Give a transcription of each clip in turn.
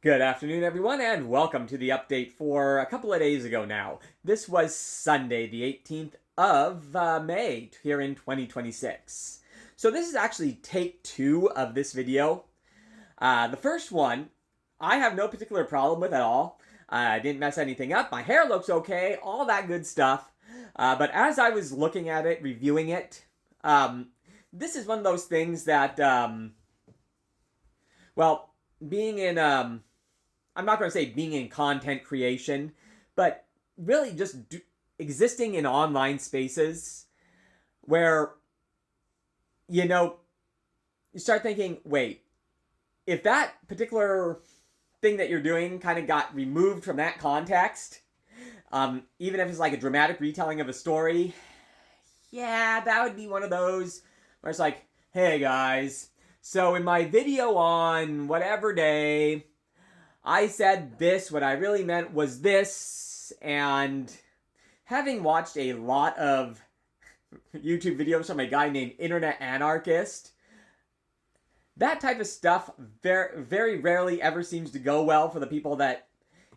Good afternoon, everyone, and welcome to the update for a couple of days ago now. This was Sunday, the 18th of May, here in 2026. So this is actually take two of this video. The first one, I have no particular problem with at all. I didn't mess anything up. My hair looks okay, all that good stuff. But as I was looking at it, reviewing it, this is one of those things that, being in... I'm not going to say being in content creation, but really just existing in online spaces where, you start thinking, wait, if that particular thing that you're doing kind of got removed from that context, even if it's like a dramatic retelling of a story, yeah, that would be one of those where it's like, hey guys, so in my video on whatever day, I said this, what I really meant was this, and having watched a lot of YouTube videos from a guy named Internet Anarchist, that type of stuff very, very rarely ever seems to go well for the people that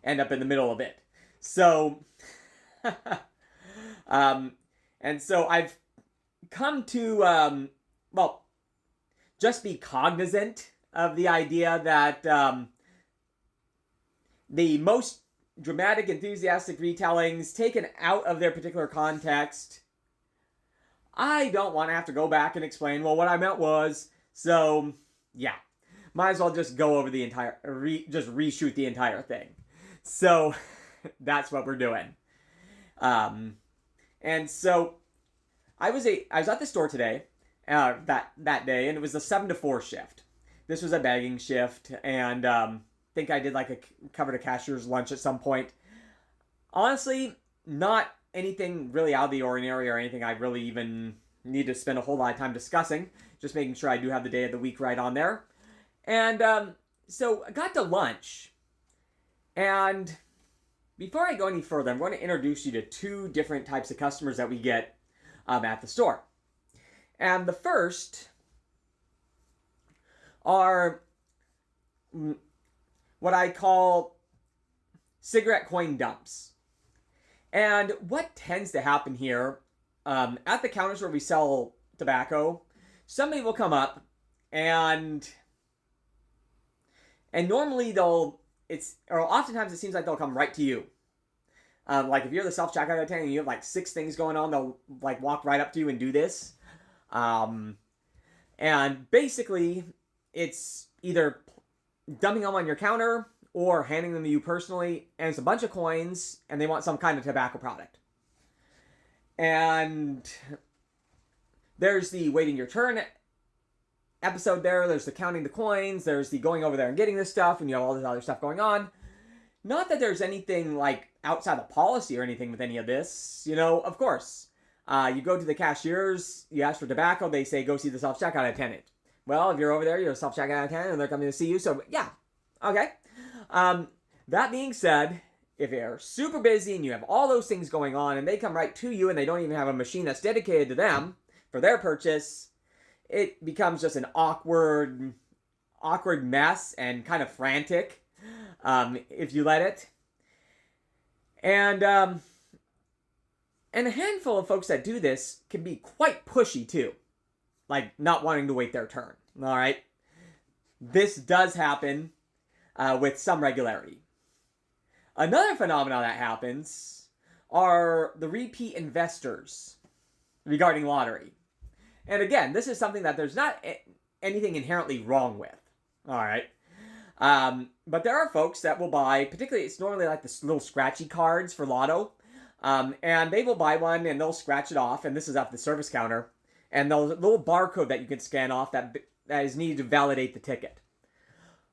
end up in the middle of it. So, and so I've come to, just be cognizant of the idea that, the most dramatic, enthusiastic retellings taken out of their particular context, I don't want to have to go back and explain, well, what I meant was, so, yeah. Might as well just go over the entire, just reshoot the entire thing. So, that's what we're doing. And so, I was at the store today, that day, and it was a 7 to 4 shift. This was a bagging shift, and, think I did covered a cashier's lunch at some point. Honestly, not anything really out of the ordinary or anything I really even need to spend a whole lot of time discussing. Just making sure I do have the day of the week right on there. And so I got to lunch. And before I go any further, I'm going to introduce you to two different types of customers that we get at the store. And the first are what I call cigarette coin dumps. And what tends to happen here, at the counters where we sell tobacco, somebody will come up and normally oftentimes it seems like they'll come right to you. Like if you're the self-checkout attendant and you have like 6 things going on, they'll like walk right up to you and do this. And basically it's either dumping them on your counter or handing them to you personally, and it's a bunch of coins and they want some kind of tobacco product. And there's the waiting your turn episode there's the counting the coins, there's the going over there and getting this stuff, and you have all this other stuff going on. Not that there's anything like outside of policy or anything with any of this, of course. You go to the cashiers, you ask for tobacco, they say go see the self-checkout attendant. Well, if you're over there, you're a self-checkout attendant, and they're coming to see you, so yeah, okay. That being said, if you're super busy and you have all those things going on, and they come right to you, and they don't even have a machine that's dedicated to them for their purchase, it becomes just an awkward mess and kind of frantic, if you let it. And a handful of folks that do this can be quite pushy too. Like not wanting to wait their turn. All right. This does happen with some regularity. Another phenomenon that happens are the repeat investors regarding lottery. And again, this is something that there's not anything inherently wrong with. All right. But there are folks that will buy, particularly it's normally like the little scratchy cards for lotto. And they will buy one and they'll scratch it off. And this is off the service counter. And the little barcode that you can scan off that is needed to validate the ticket.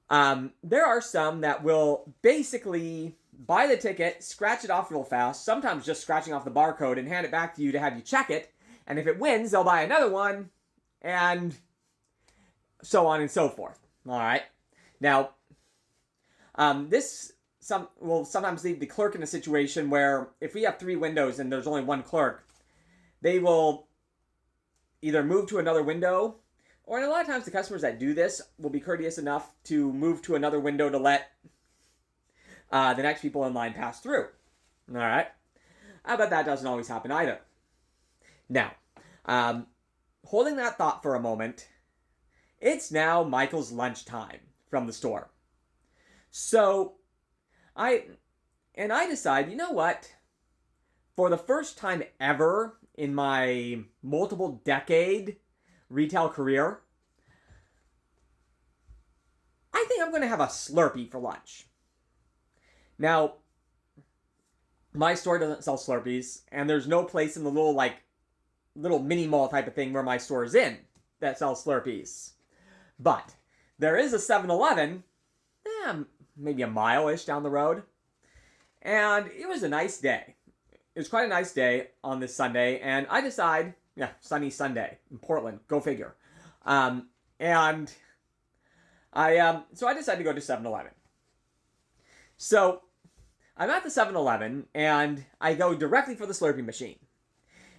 There are some that will basically buy the ticket, scratch it off real fast, sometimes just scratching off the barcode and hand it back to you to have you check it. And if it wins, they'll buy another one, and so on and so forth. All right. Now, this will sometimes leave the clerk in a situation where if we have 3 windows and there's only one clerk, they will either move to another window, or a lot of times the customers that do this will be courteous enough to move to another window to let the next people in line pass through. All right? But that doesn't always happen either. Now, holding that thought for a moment, it's now Michael's lunchtime from the store. So, I decide, you know what? For the first time ever in my multiple decade retail career, I think I'm going to have a Slurpee for lunch. Now, my store doesn't sell Slurpees, and there's no place in the little mini mall type of thing where my store is in that sells Slurpees. But there is a 7-Eleven, maybe a mile-ish down the road, and it was a nice day. It was quite a nice day on this Sunday, and I decide, sunny Sunday in Portland, go figure. So I decided to go to 7-Eleven. So I'm at the 7-Eleven, and I go directly for the Slurpee machine.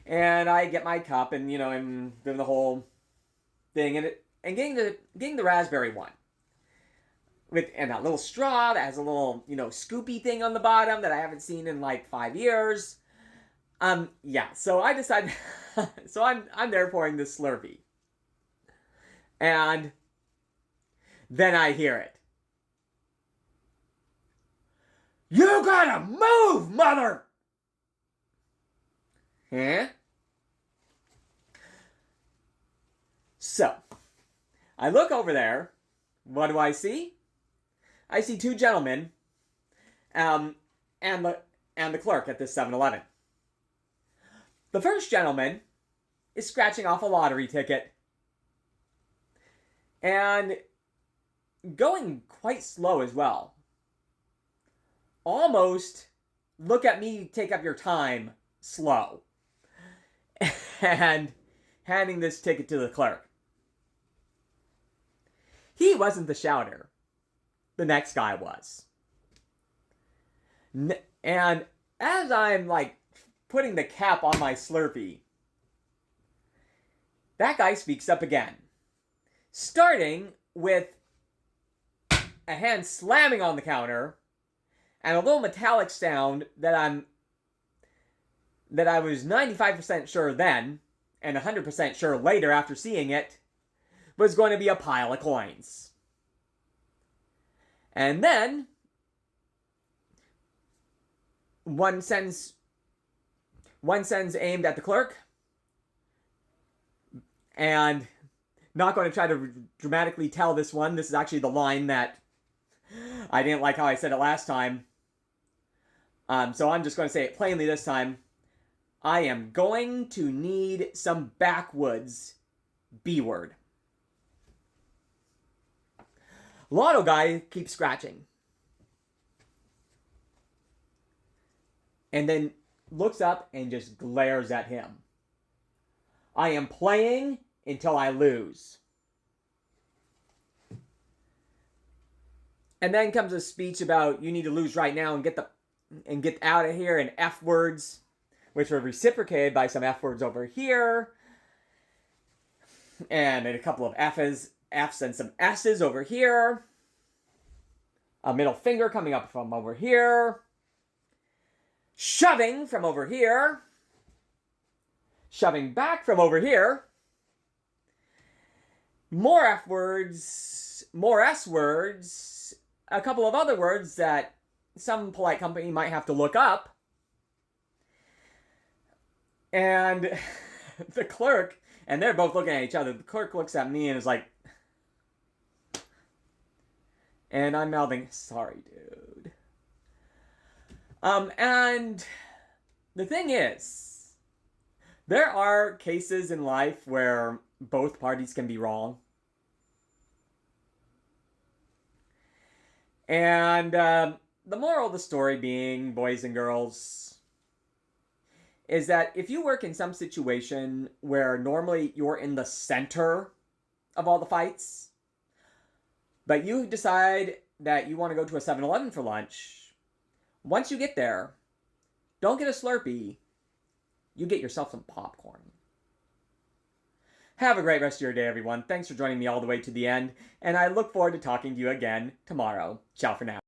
And I get my cup, and, I'm doing the whole thing, and getting the raspberry one. And that little straw that has a little, scoopy thing on the bottom that I haven't seen in like 5 years. So I decided, so I'm there pouring this Slurpee. And then I hear it. You gotta move, mother! Huh? So, I look over there. What do I see? I see two gentlemen, and the clerk at this 7-Eleven. The first gentleman is scratching off a lottery ticket, and going quite slow as well. Almost, look at me, take up your time, slow. And handing this ticket to the clerk. He wasn't the shouter. The next guy was. And as I'm putting the cap on my Slurpee, that guy speaks up again. Starting with a hand slamming on the counter and a little metallic sound that I was 95% sure then, and 100% sure later after seeing it, was going to be a pile of coins. And then, one sentence aimed at the clerk, and not going to try to dramatically tell this one. This is actually the line that I didn't like how I said it last time. So I'm just going to say it plainly this time. I am going to need some backwoods B-word. Lotto guy keeps scratching. And then looks up and just glares at him. I am playing until I lose. And then comes a speech about you need to lose right now and get out of here, and F words, which were reciprocated by some F words over here. And a couple of F's and some S's over here. A middle finger coming up from over here. Shoving from over here. Shoving back from over here. More F words. More S words. A couple of other words that some polite company might have to look up. And the clerk, and they're both looking at each other. The clerk looks at me and is like, and I'm mouthing, sorry, dude. And the thing is, there are cases in life where both parties can be wrong. And the moral of the story being, boys and girls, is that if you work in some situation where normally you're in the center of all the fights, but you decide that you want to go to a 7-Eleven for lunch, once you get there, don't get a Slurpee, you get yourself some popcorn. Have a great rest of your day, everyone. Thanks for joining me all the way to the end, and I look forward to talking to you again tomorrow. Ciao for now.